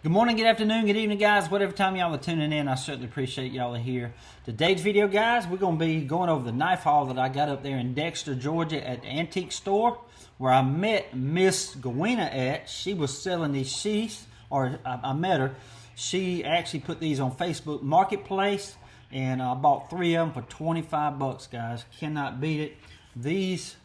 Good morning, good afternoon, good evening, guys. Whatever time y'all are tuning in, I certainly appreciate y'all are here. Today's video, guys, we're going to be going over the knife haul that I got up there in Dexter, Georgia at the antique store where I met Miss Gowina at. She was selling these sheaths, or I met her. She actually put these on Facebook Marketplace, and I bought 3 of them for 25 bucks, guys. Cannot beat it. These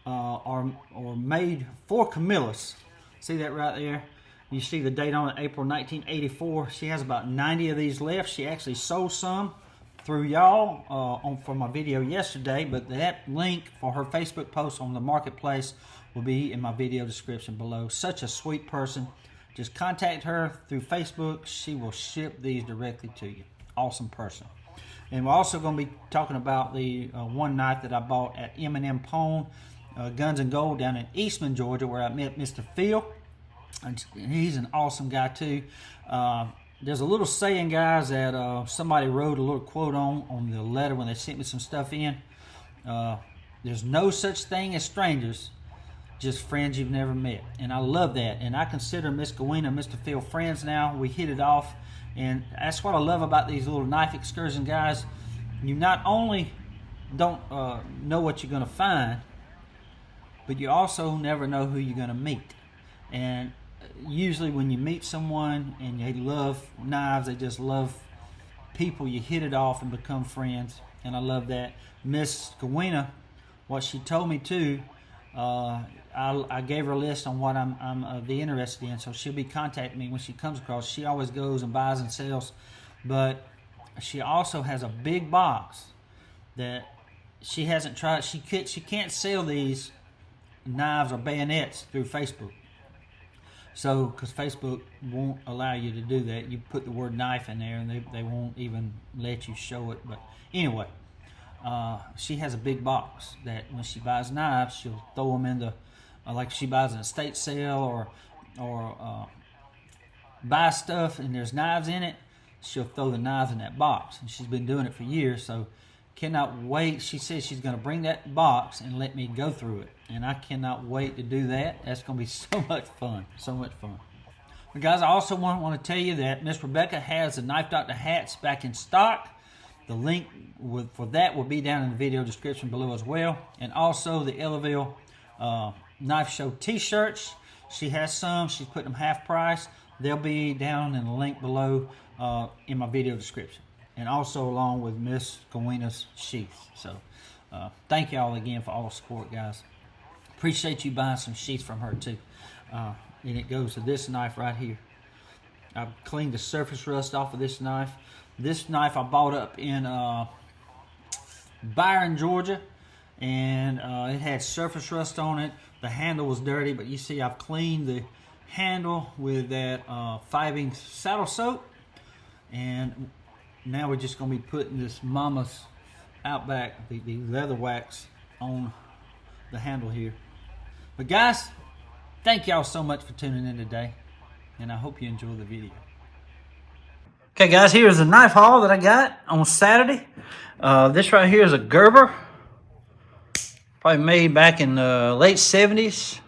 are made for Camillus. See that right there? You see the date on it, April 1984. She has about 90 of these left. She actually sold some through y'all for my video yesterday, but that link for her Facebook post on the marketplace will be in my video description below. Such a sweet person. Just contact her through Facebook. She will ship these directly to you. Awesome person. And we're also going to be talking about the one knife that I bought at M&M Pawn Guns and Gold down in Eastman, Georgia, where I met Mr. Phil. And he's an awesome guy too. There's a little saying, guys, that somebody wrote a little quote on the letter when they sent me some stuff in. There's no such thing as strangers, just friends you've never met. And I love that. And I consider Miss Gowina and Mr. Phil friends now. We hit it off. And that's what I love about these little knife excursion, guys. You not only don't know what you're going to find, but you also never know who you're going to meet. And usually when you meet someone and they love knives, they just love people, you hit it off and become friends. And I love that. Miss Gowina, what she told me too, I gave her a list on what I'm interested in, so she'll be contacting me when she comes across. She always goes and buys and sells, but she also has a big box that she hasn't tried. She can't sell these knives or bayonets through Facebook. So, because Facebook won't allow you to do that, you put the word knife in there and they won't even let you show it. But anyway, she has a big box that when she buys knives, she'll throw them in the, like if she buys an estate sale or buy stuff and there's knives in it, she'll throw the knives in that box. And she's been doing it for years, so cannot wait. She says she's going to bring that box and let me go through it. And I cannot wait to do that. That's going to be so much fun. So much fun. But guys, I also want to tell you that Miss Rebecca has the Knife Doctor hats back in stock. The link for that will be down in the video description below as well. And also the Ellaville Knife Show t-shirts. She has some. She's putting them half price. They'll be down in the link below in my video description. And also along with Miss Gowina's sheath. So thank y'all again for all the support, guys. Appreciate you buying some sheaths from her too. And it goes to this knife right here. I've cleaned the surface rust off of this knife. This knife I bought up in Byron, Georgia. And it had surface rust on it. The handle was dirty, but you see I've cleaned the handle with that Fibing saddle soap. And now we're just going to be putting this Mama's Outback, the leather wax on the handle here. But guys, thank y'all so much for tuning in today, and I hope you enjoy the video. Okay guys, here's the knife haul that I got on Saturday. This right here is a Gerber, probably made back in the late 70s.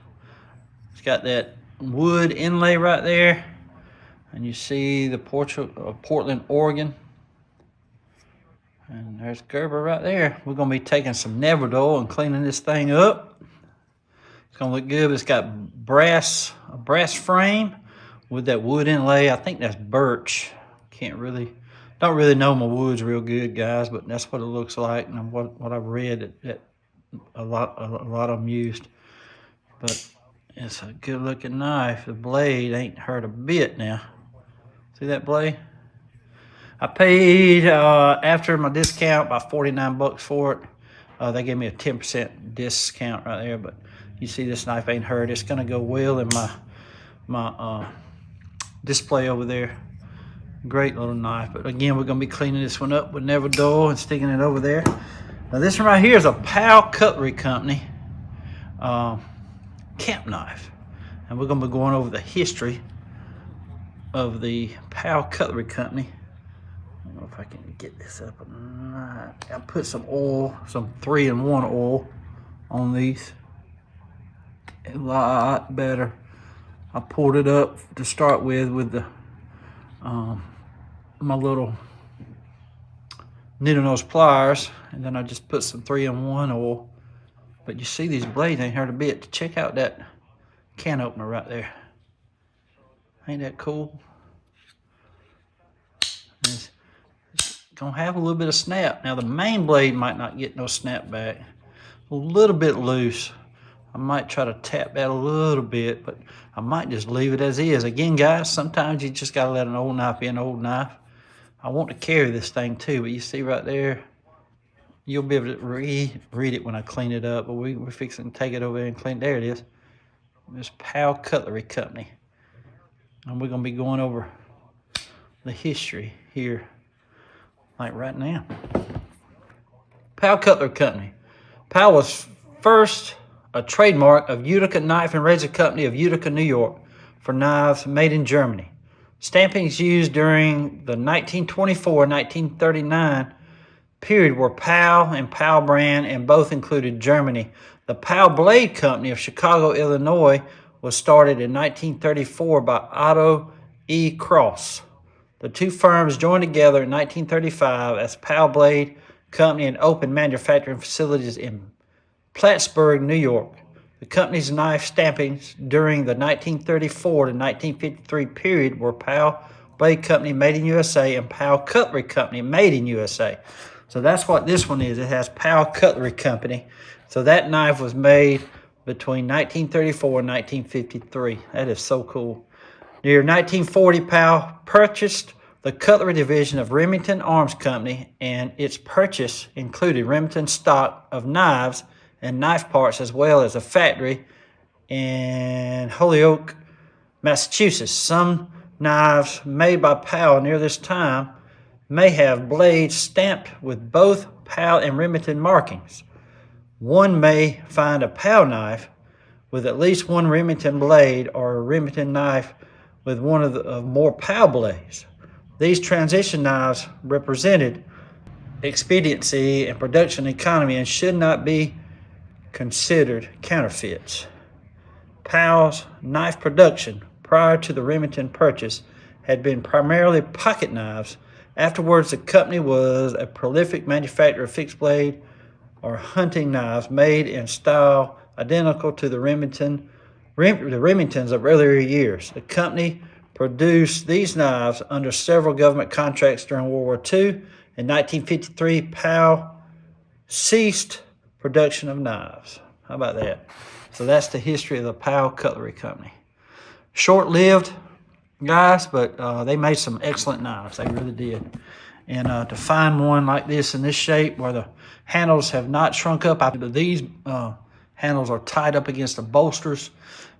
It's got that wood inlay right there, and you see the Portland, Oregon. And there's Gerber right there. We're going to be taking some Neverdol and cleaning this thing up. It's going to look good. It's got a brass frame with that wood inlay. I think that's birch. Don't really know my woods real good, guys, but that's what it looks like. And what I've read that a lot of them used. But it's a good looking knife. The blade ain't hurt a bit now. See that blade? I paid, after my discount, about 49 bucks for it. They gave me a 10% discount right there, but you see this knife ain't hurt. It's going to go well in my display over there. Great little knife. But again, we're going to be cleaning this one up with Neverdol and sticking it over there. Now this one right here is a Cutlery Company camp knife. And we're going to be going over the history of the Cutlery Company. I don't know if I can get this up or not. I put some oil, some 3-in-1 oil on these. A lot better. I poured it up to start with the my little needle nose pliers, and then I just put some 3-in-1 oil. But you see these blades ain't hurt a bit. Check out that can opener right there. Ain't that cool? It's gonna have a little bit of snap. Now the main blade might not get no snap back. A little bit loose. I might try to tap that a little bit, but I might just leave it as is. Again, guys, sometimes you just gotta let an old knife be an old knife. I want to carry this thing too, but you see right there, you'll be able to read it when I clean it up, but we're fixing to take it over there and clean. There it is. It's Powell Cutlery Company. And we're gonna be going over the history here, like right now. Powell Cutlery Company. Powell was first a trademark of Utica Knife and Razor Company of Utica, New York, for knives made in Germany. Stampings used during the 1924-1939 period were Powell and Powell brand, and both included Germany. The Powell Blade Company of Chicago, Illinois, was started in 1934 by Otto E. Cross. The two firms joined together in 1935 as Powell Blade Company and opened manufacturing facilities in Plattsburgh, New York. The company's knife stampings during the 1934 to 1953 period were Powell Blade Company made in USA and Powell Cutlery Company made in USA. So that's what this one is. It has Powell Cutlery Company. So that knife was made between 1934 and 1953. That is so cool. Near 1940, Powell purchased the cutlery division of Remington Arms Company, and its purchase included Remington stock of knives and knife parts, as well as a factory in Holyoke, Massachusetts. Some knives made by Powell near this time may have blades stamped with both Powell and Remington markings. One may find a Powell knife with at least one Remington blade, or a Remington knife with one of more Powell blades. These transition knives represented expediency and production economy and should not be considered counterfeits. Powell's knife production prior to the Remington purchase had been primarily pocket knives. Afterwards, the company was a prolific manufacturer of fixed blade or hunting knives made in style identical to the Remingtons of earlier years. The company produced these knives under several government contracts during World War II. In 1953, Powell ceased production of knives. How about that? So that's the history of the Powell Cutlery Company. Short-lived, guys, but they made some excellent knives. They really did. And to find one like this in this shape where the handles have not shrunk up, these handles are tied up against the bolsters.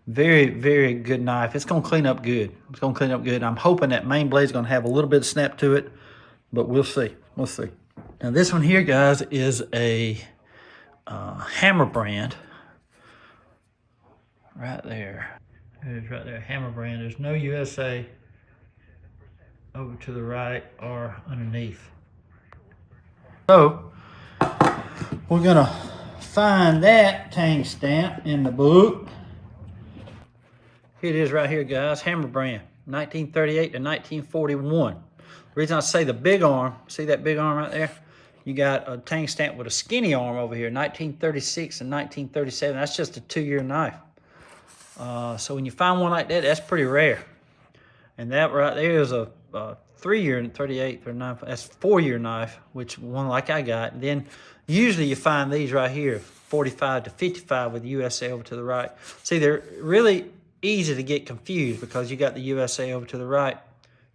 Very, very good knife. It's going to clean up good. It's going to clean up good. I'm hoping that main blade is going to have a little bit of snap to it, but we'll see. We'll see. Now this one here, guys, is a Hammer brand. Right there. It is right there, Hammer brand. There's no USA over to the right or underneath. So we're going to find that tang stamp in the book. Here it is right here, guys. Hammer brand, 1938 to 1941. The reason I say the big arm, see that big arm right there? You got a tang stamp with a skinny arm over here, 1936 and 1937. That's just a 2-year knife. So when you find one like that, that's pretty rare. And that right there is a 3-year and 38, 39, that's a 4-year knife, which one like I got. And then usually you find these right here, 45 to 55 with USA over to the right. See, they're really easy to get confused because you got the USA over to the right,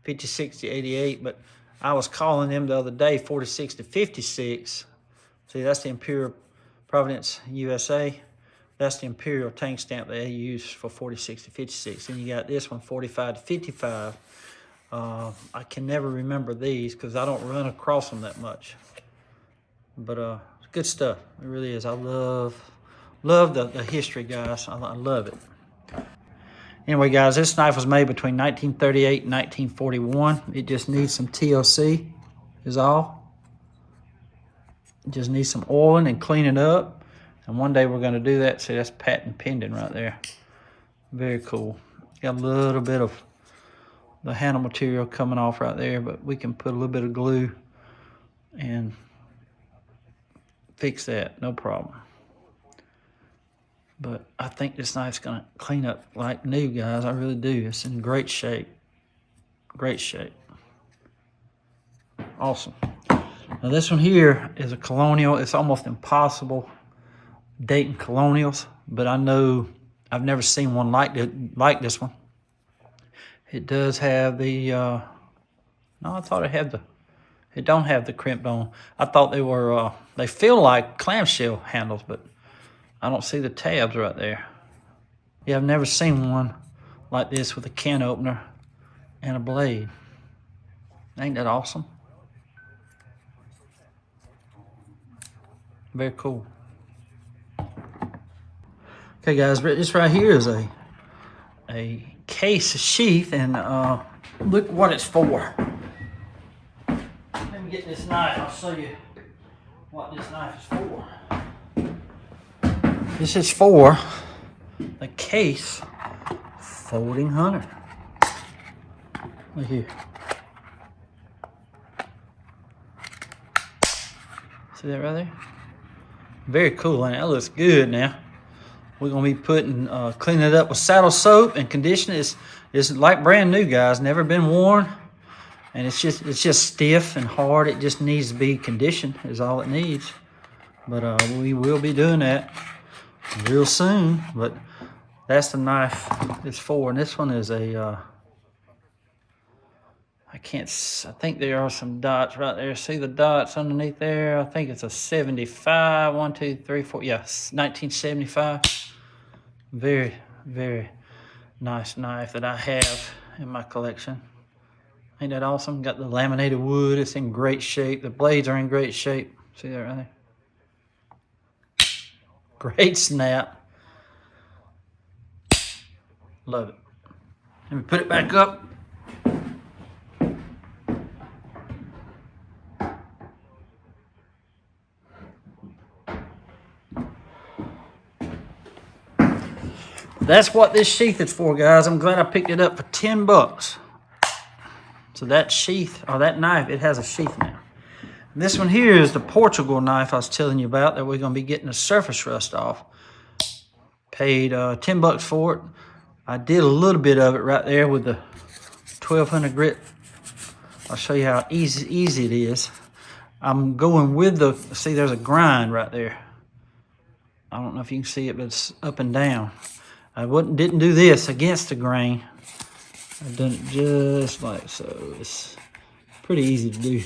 56 to 88, but I was calling them the other day 46 to 56. See, that's the Imperial Providence USA. That's the Imperial tang stamp that they use for 46 to 56. And you got this one, 45 to 55. I can never remember these because I don't run across them that much. But it's good stuff. It really is. I love the history, guys. I love it. Anyway, guys, this knife was made between 1938 and 1941. It just needs some TLC is all. It just needs some oiling and cleaning up. And one day we're going to do that. See, that's patent pending right there. Very cool. Got a little bit of the handle material coming off right there, but we can put a little bit of glue and fix that, no problem. But I think this knife's gonna clean up like new, guys. I really do. It's in great shape. Great shape. Awesome. Now this one here is a Colonial. It's almost impossible dating Colonials, but I know I've never seen one like this one. It does have the, no, I thought it had the, it don't have the crimped on. I thought they were, they feel like clamshell handles, but I don't see the tabs right there. Yeah, I've never seen one like this with a can opener and a blade. Ain't that awesome? Very cool. Okay, guys, this right here is a case sheath, and look what it's for. Let me get this knife. I'll show you what this knife is for. This is for the case folding hunter. Look here. See that right there? Very cool, and that looks good. Now we're gonna be putting cleaning it up with saddle soap and condition it. It's like brand new, guys. Never been worn, and it's just stiff and hard. It just needs to be conditioned. Is all it needs. But we will be doing that real soon. But that's the knife it's for, and this one is a I think there are some dots right there. See the dots underneath there? I think it's a 75. 1, 2, 3, 4. Yes, 1975. Very, very nice knife that I have in my collection. Ain't that awesome? Got the laminated wood. It's in great shape. The blades are in great shape. See that right there? Great snap. Love it. Let me put it back up. That's what this sheath is for, guys. I'm glad I picked it up for 10 bucks. So that sheath, or that knife, it has a sheath now. And this one here is the Portugal knife I was telling you about that we're going to be getting the surface rust off. Paid 10 bucks for it. I did a little bit of it right there with the 1200 grit. I'll show you how easy it is. I'm going with the, see there's a grind right there. I don't know if you can see it, but it's up and down. I didn't do this against the grain. I've done it just like so. It's pretty easy to do.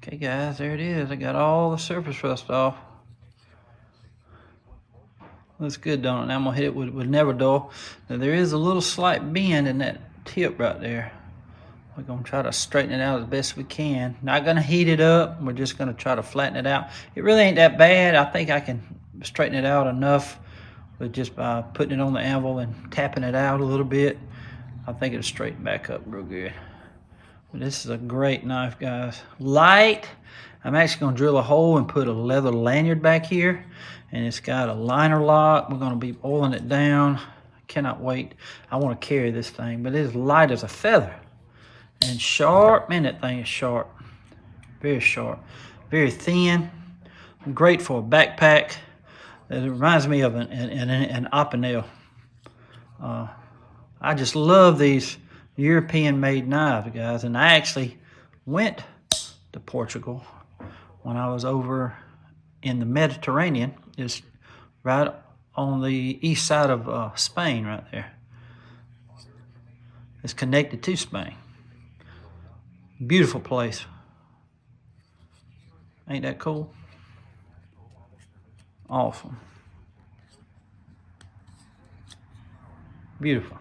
Okay guys, there it is. I got all the surface rust off. Looks good, don't it? Now I'm gonna hit it with Never Dull. Now there is a little slight bend in that tip right there. We're gonna try to straighten it out as best we can. Not gonna heat it up. We're just gonna try to flatten it out. It really ain't that bad. I think I can straighten it out enough with just by putting it on the anvil and tapping it out a little bit. I think it'll straighten back up real good. But this is a great knife, guys. Light. I'm actually gonna drill a hole and put a leather lanyard back here. And it's got a liner lock. We're gonna be oiling it down. I cannot wait. I wanna carry this thing, but it's light as a feather. And sharp, man, that thing is sharp. Very sharp, very thin. Great for a backpack. It reminds me of an Opinel. I just love these European-made knives, guys. And I actually went to Portugal when I was over in the Mediterranean. It's right on the east side of Spain right there. It's connected to Spain. Beautiful place. Ain't that cool? Awesome. Beautiful.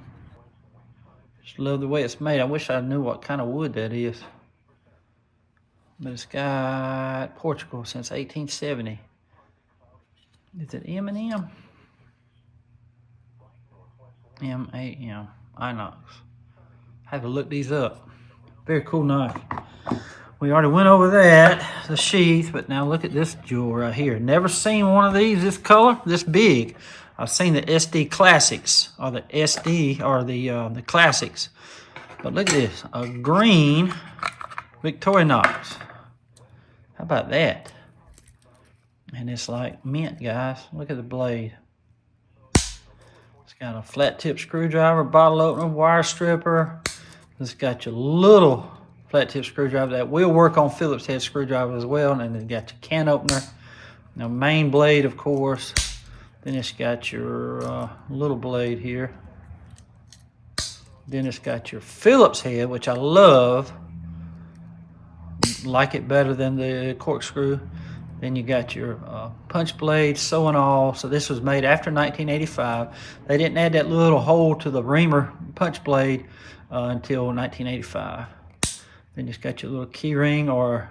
Just love the way it's made. I wish I knew what kind of wood that is. But it's got Portugal since 1870. Is it M&M? M-A-M. Inox. I have to look these up. Very cool knife. We already went over that, the sheath, but now look at this jewel right here. Never seen one of these this color, this big. I've seen the SD Classics, or the SD, or the Classics. But look at this, a green Victorinox. How about that? And it's like mint, guys. Look at the blade. It's got a flat tip screwdriver, bottle opener, wire stripper. It's got your little flat tip screwdriver that will work on Phillips head screwdriver as well. And then it's got your can opener. Now main blade, of course. Then it's got your little blade here. Then it's got your Phillips head, which I love. Like it better than the corkscrew. Then you got your punch blade, sew and all. So this was made after 1985. They didn't add that little hole to the reamer punch blade until 1985. Then you just got your little key ring, or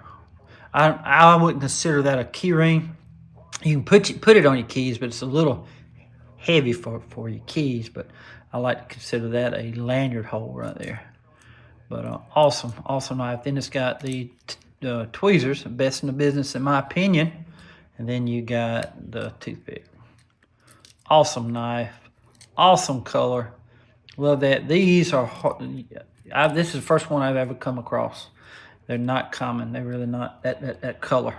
I wouldn't consider that a key ring. You can put it on your keys, but it's a little heavy for your keys. But I like to consider that a lanyard hole right there. But awesome knife. Then it's got the tweezers, best in the business in my opinion. And then you got the toothpick. Awesome knife, awesome color. Love that. These are this is the first one I've ever come across. They're not common. They're really not that color.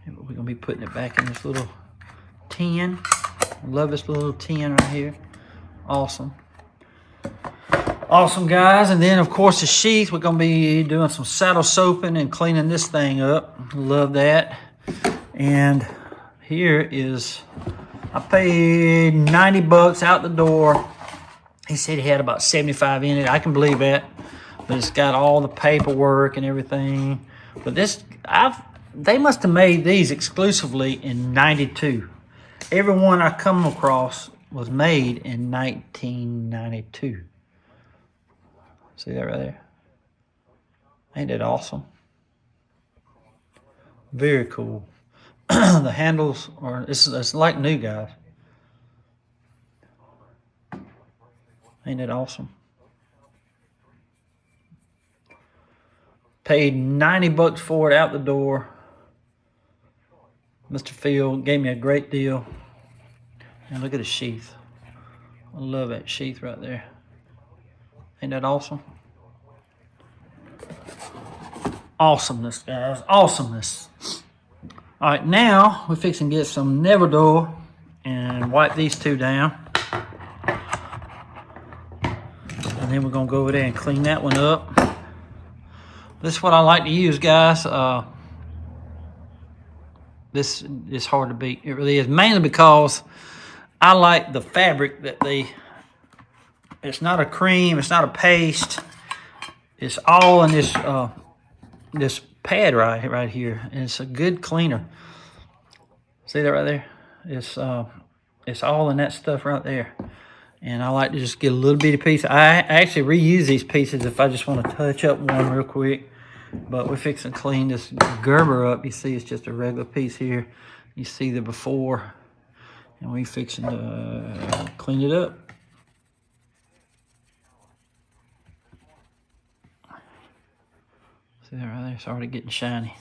And we're gonna be putting it back in this little tin. I love this little tin right here. Awesome. Awesome, guys. And then, of course, the sheath. We're going to be doing some saddle soaping and cleaning this thing up. Love that. And here is, I paid 90 bucks out the door. He said he had about 75 in it. I can believe that. But it's got all the paperwork and everything. But this, they must have made these exclusively in 92. Every one I come across was made in 1992. See that right there? Ain't that awesome? Very cool. The handles are, it's like new, guys. Ain't that awesome? Paid 90 bucks for it out the door. Mr. Phil gave me a great deal. And look at the sheath. I love that sheath right there. Ain't that awesome? Awesomeness, guys. Awesomeness. All right, now we're fixing to get some Neverdoor and wipe these two down. And then we're going to go over there and clean that one up. This is what I like to use, guys. This is hard to beat. It really is. Mainly because I like the fabric that it's not a cream, it's not a paste. It's all in this this pad right here, and it's a good cleaner. See that right there? It's all in that stuff right there. And I like to just get a little bitty piece. I actually reuse these pieces if I just want to touch up one real quick. But we're fixing to clean this Gerber up. You see it's just a regular piece here. You see the before. And we're fixing to clean it up. See that right there? It's already getting shiny.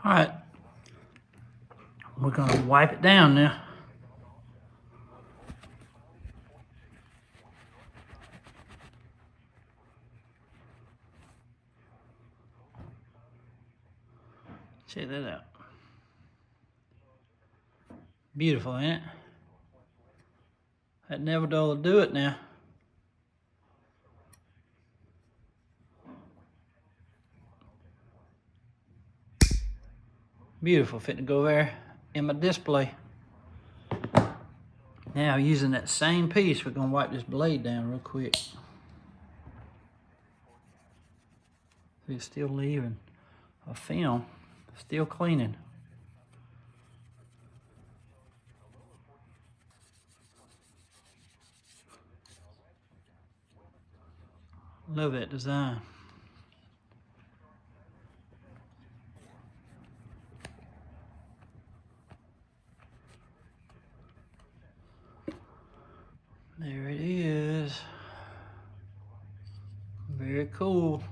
All right. We're going to wipe it down now. Check that out. Beautiful, ain't it? That Neverdoor will do it now. Beautiful, fitting to go there in my display. Now, using that same piece, we're going to wipe this blade down real quick. It's still leaving a film. Still cleaning. Love that design. There it is. Very cool.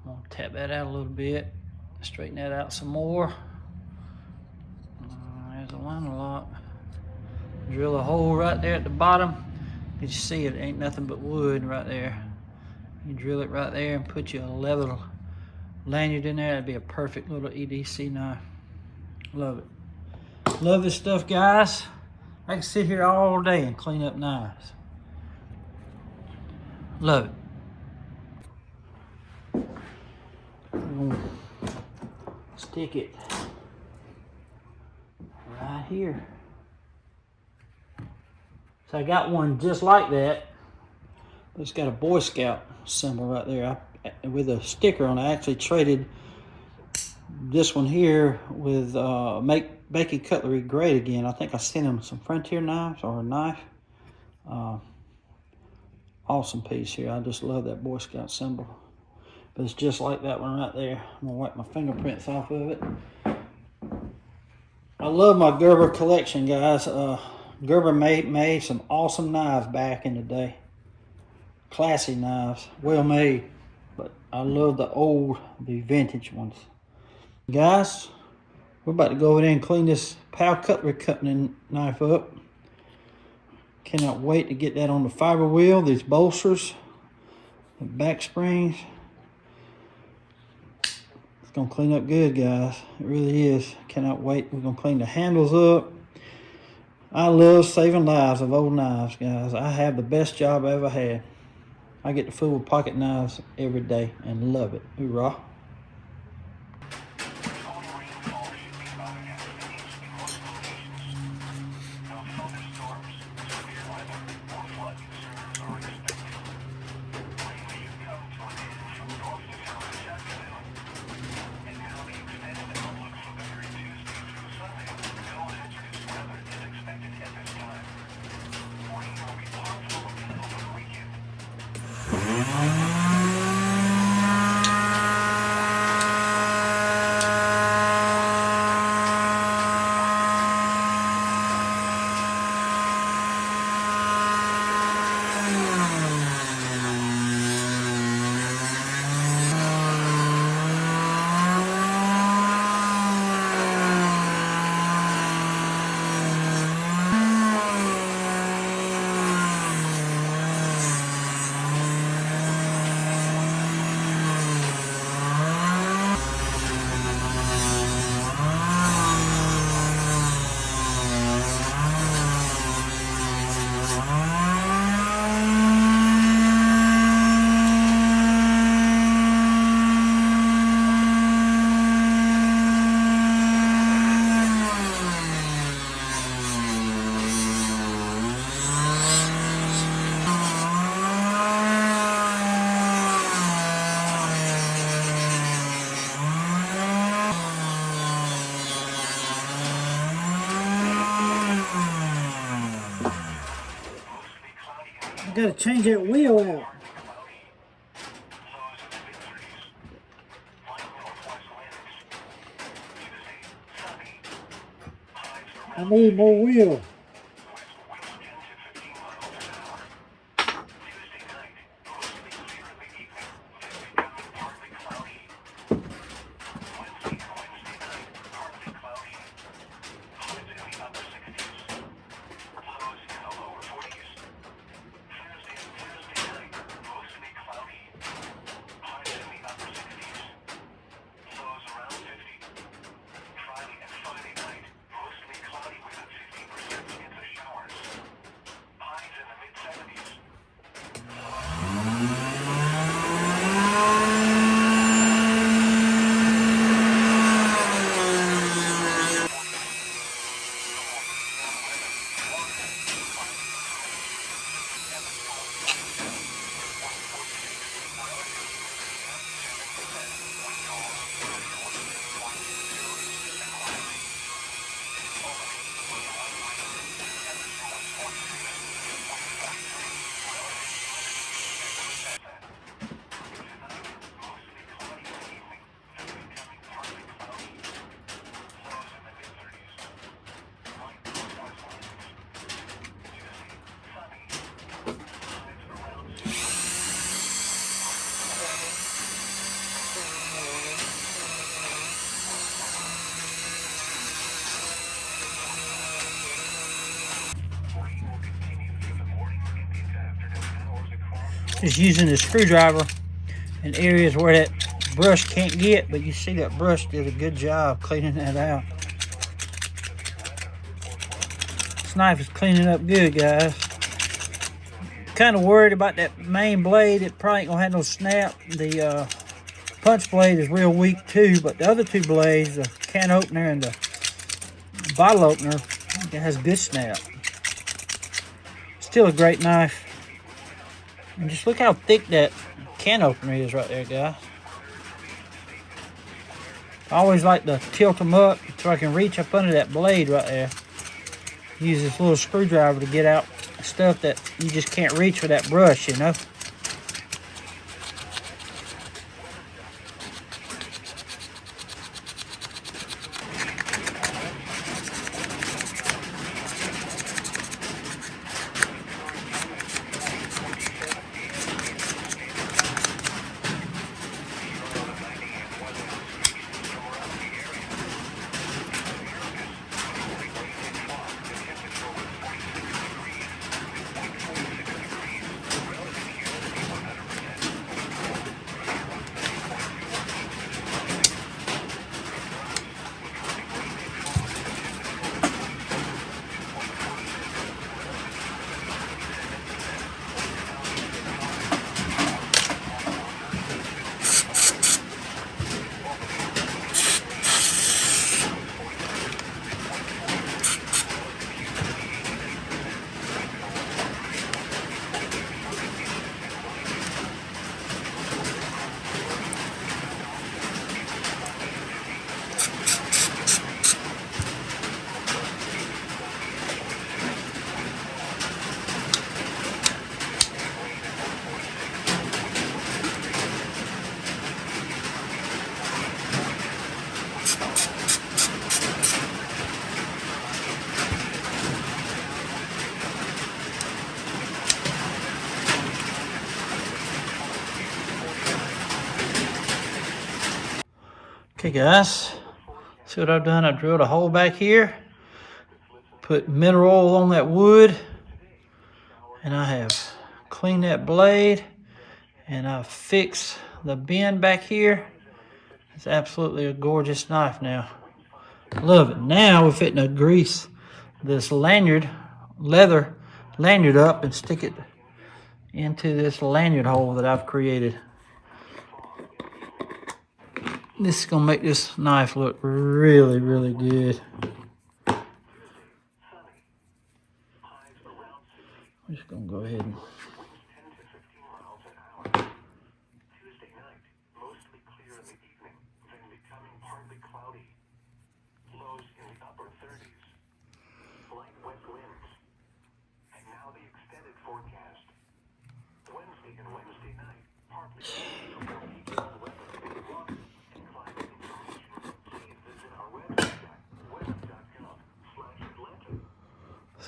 I'm gonna tap that out a little bit. Straighten that out some more. There's a liner lock. Drill a hole right there at the bottom. You see it ain't nothing but wood right there. You drill it right there and put your level lanyard in there. That'd be a perfect little EDC knife. Love it. Love this stuff, guys. I can sit here all day and clean up knives. Love it. Stick it right here. So I got one just like that. It's got a Boy Scout symbol right there with a sticker on it. I actually traded this one here with Making Cutlery Great Again. I think I sent him some Frontier knives or a knife. Awesome piece here. I just love that Boy Scout symbol. But it's just like that one right there. I'm gonna wipe my fingerprints off of it. I love my Gerber collection, guys. Gerber made some awesome knives back in the day. Classy knives, well made. But I love the vintage ones. Guys, we're about to go over there and clean this Powell Cutlery cutting knife up. Cannot wait to get that on the fiber wheel, these bolsters, the back springs. It's gonna clean up good, guys. It really is. Cannot wait. We're gonna clean the handles up. I love saving lives of old knives, guys. I have the best job I ever had. I get to fool with pocket knives every day and love it. Hoorah. Gotta change that wheel out. I need more wheel. Just using the screwdriver in areas where that brush can't get, but you see that brush did a good job cleaning that out. This knife is cleaning up good, guys. Kind of worried about that main blade. It probably ain't gonna have no snap. The punch blade is real weak too, but the other two blades, the can opener and the bottle opener, it has good snap. Still a great knife. And just look how thick that can opener is right there, guys. I always like to tilt them up so I can reach up under that blade right there. Use this little screwdriver to get out stuff that you just can't reach with that brush, you know. Okay guys, see what I've done? I drilled a hole back here, put mineral oil on that wood, and I have cleaned that blade, and I've fixed the bend back here. It's absolutely a gorgeous knife now. Love it. Now we're fitting to grease this lanyard, leather lanyard up and stick it into this lanyard hole that I've created. This is going to make this knife look really, really good. I'm just going to go ahead and...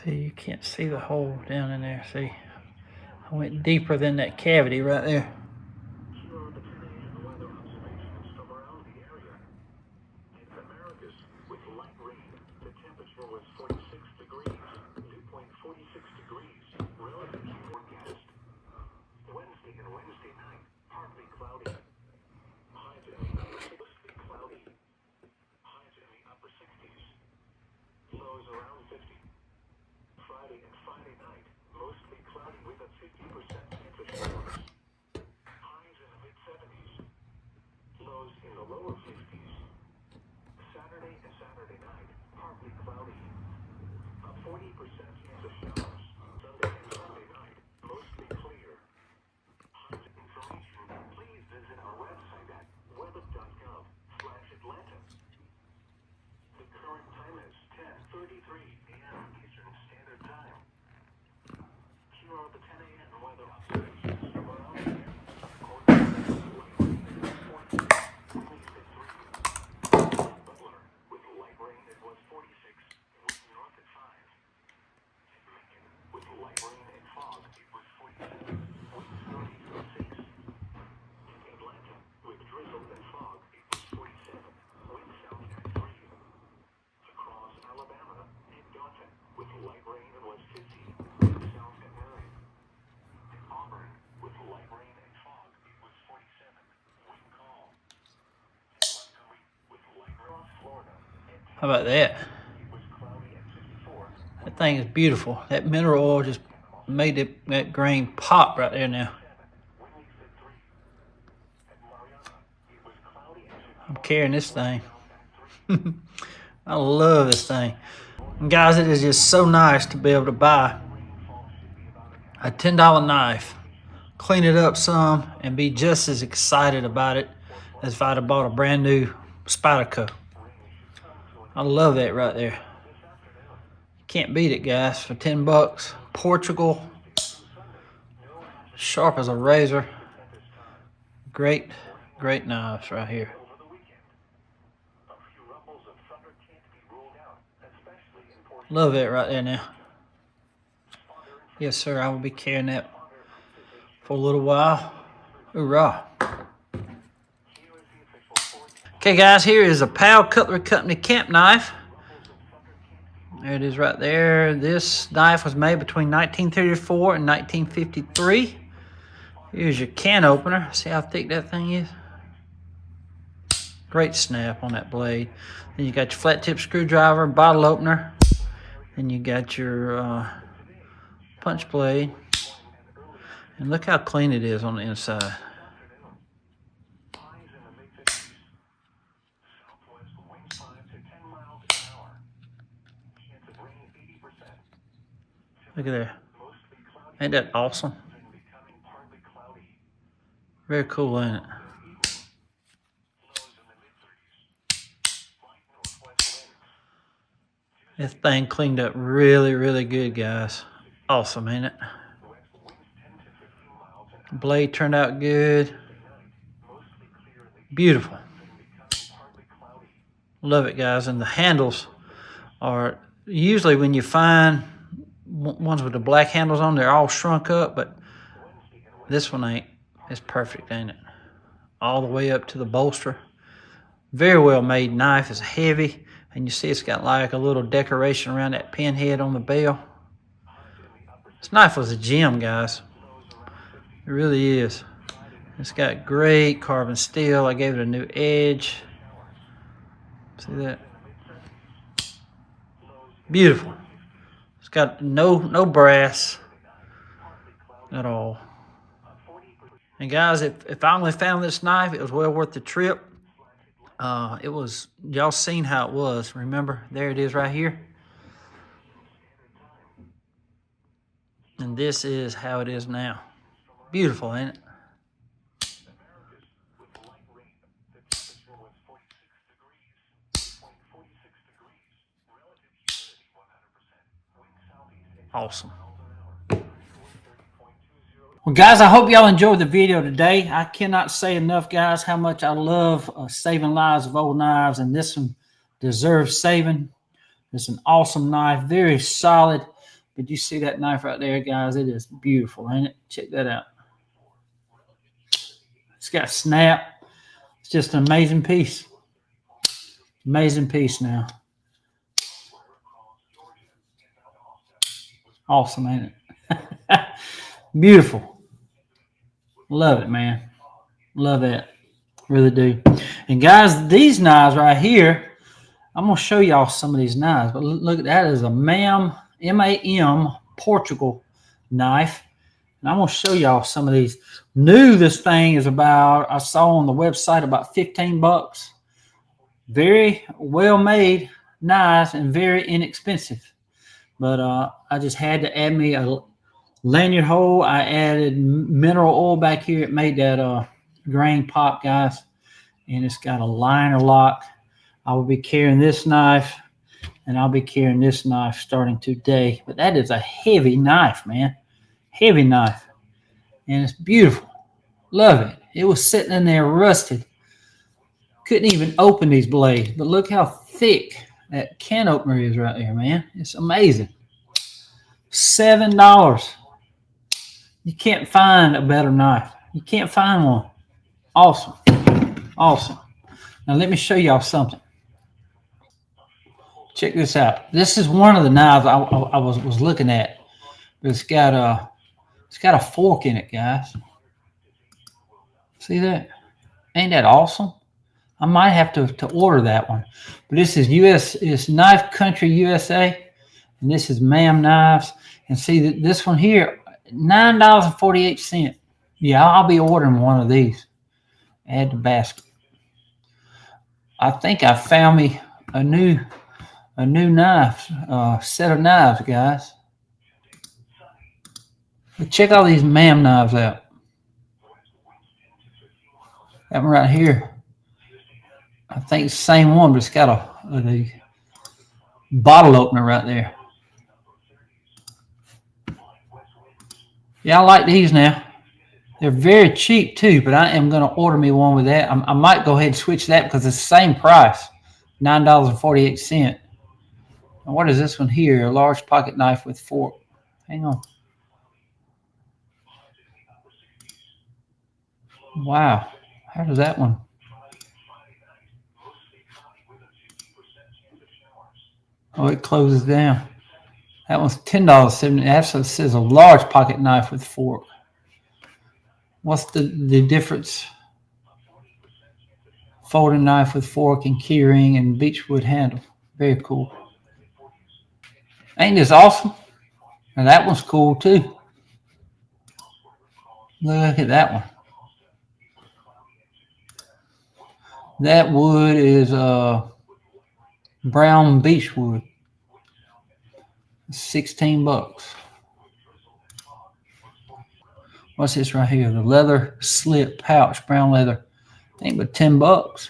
See, you can't see the hole down in there. See, I went deeper than that cavity right there. How about that? That thing is beautiful. That mineral oil just made that grain pop right there now. I'm carrying this thing. I love this thing. And guys, it is just so nice to be able to buy a $10 knife, clean it up some, and be just as excited about it as if I'd have bought a brand new Spyderco. I love that right there. Can't beat it, guys, for 10 bucks. Portugal, sharp as a razor. Great, great knives right here. Love it right there now. Yes, sir, I will be carrying that for a little while. Hoorah. Okay, guys, here is a PAL Cutlery Company camp knife. There it is right there. This knife was made between 1934 and 1953. Here's your can opener. See how thick that thing is? Great snap on that blade. Then you got your flat tip screwdriver, bottle opener. Then you got your punch blade. And look how clean it is on the inside. Look at that. Ain't that awesome? Very cool, ain't it? This thing cleaned up really, really good, guys. Awesome, ain't it? Blade turned out good. Beautiful. Love it, guys. And the handles are usually, when you find ones with the black handles on, they're all shrunk up, but this one ain't. It's perfect, ain't it? All the way up to the bolster. Very well made knife. It's heavy, and you see it's got like a little decoration around that pin head on the bell. This knife was a gem, guys. It really is. It's got great carbon steel. I gave it a new edge. See that? Beautiful. It's got no brass at all. And guys, if I only found this knife, it was well worth the trip. It was, y'all seen how it was. Remember, there it is right here. And this is how it is now. Beautiful, ain't it? Awesome. Well, guys, I hope y'all enjoyed the video today. I cannot say enough, guys, how much I love saving lives of old knives, and this one deserves saving. It's an awesome knife, very solid. But you see that knife right there, guys? It is beautiful, ain't it? Check that out. It's got snap. It's just an amazing piece. Amazing piece now. Awesome, ain't it? Beautiful. Love it, man. Love that. Really do. And guys, these knives right here, I'm going to show y'all some of these knives. But look at that. Is a M-A-M Portugal knife. And I'm going to show y'all some of these. New, this thing is about, I saw on the website, about 15 bucks. Very well made knives and very inexpensive. But I just had to add me a lanyard hole. I added mineral oil back here. It made that grain pop, guys. And it's got a liner lock. I will be carrying this knife, and I'll be carrying this knife starting today. But that is a heavy knife, man. Heavy knife. And it's beautiful. Love it. It was sitting in there rusted. Couldn't even open these blades. But look how thick that can opener is right there, man. It's amazing. $7. You can't find a better knife. You can't find one. Awesome. Awesome. Now let me show y'all something. Check this out. This is one of the knives I was looking at. It's got a fork in it, guys. See that? Ain't that awesome? I might have to order that one. But this is it's Knife Country USA, and this is Ma'am Knives. And see that this one here, $9.48. Yeah, I'll be ordering one of these. Add to basket. I think I found me a new knife, set of knives, guys. But check all these Ma'am knives out. That one right here. I think it's the same one, but it's got a bottle opener right there. Yeah, I like these now. They're very cheap too, but I am going to order me one with that. I might go ahead and switch that because it's the same price, $9.48. And what is this one here? A large pocket knife with fork. Hang on. Wow. How does that one? Oh, it closes down. That one's $10.70. Actually, it says a large pocket knife with fork. What's the difference? Folding knife with fork and key ring and beechwood handle. Very cool. Ain't this awesome? And that one's cool too. Look at that one. That wood is brown beechwood. $16. What's this right here? The leather slip pouch, brown leather. Ain't but $10.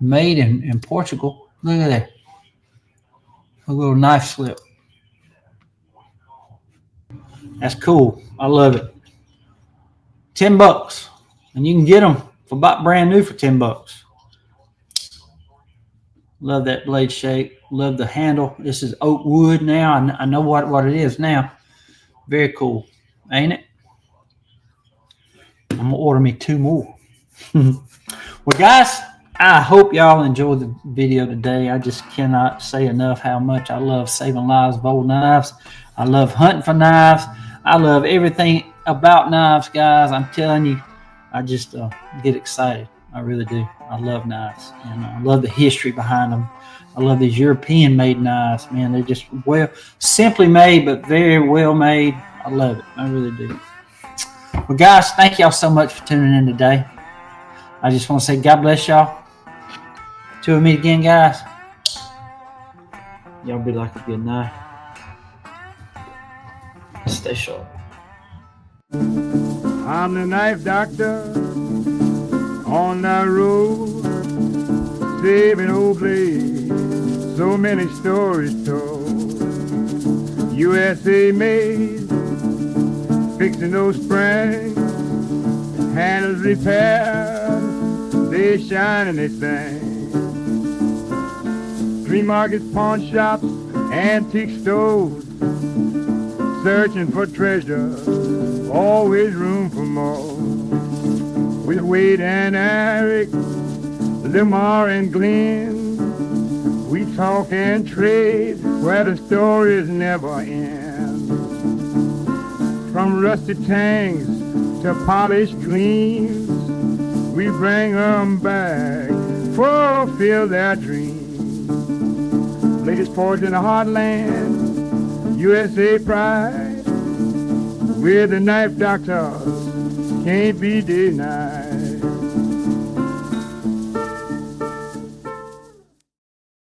Made in Portugal. Look at that. A little knife slip. That's cool. I love it. $10. And you can get them for about brand new for $10. Love that blade shape. Love the handle. This is oak wood now. I know what it is now. Very cool. Ain't it? I'm going to order me 2 more. Well, guys, I hope y'all enjoyed the video today. I just cannot say enough how much I love saving lives with old knives. I love hunting for knives. I love everything about knives, guys. I'm telling you, I just get excited. I really do. I love knives, and I love the history behind them. I love these European-made knives, man. They're just simply made, but very well made. I love it. I really do. Well, guys, thank y'all so much for tuning in today. I just want to say God bless y'all. Till we meet again, guys. Y'all be like a good night. Stay sharp. I'm the knife doctor on the road, saving old blades, so many stories told. USA made, fixing those springs, handles repaired, they shine and they sing. Flea markets, pawn shops, antique stores, searching for treasure, always room for more. With Wade and Eric, Lamar and Glenn, we talk and trade where the stories never end. From rusty tanks to polished gleams, we bring them back, fulfill their dreams. Latest forged in the heartland, USA pride, we're the knife doctors, can't be denied.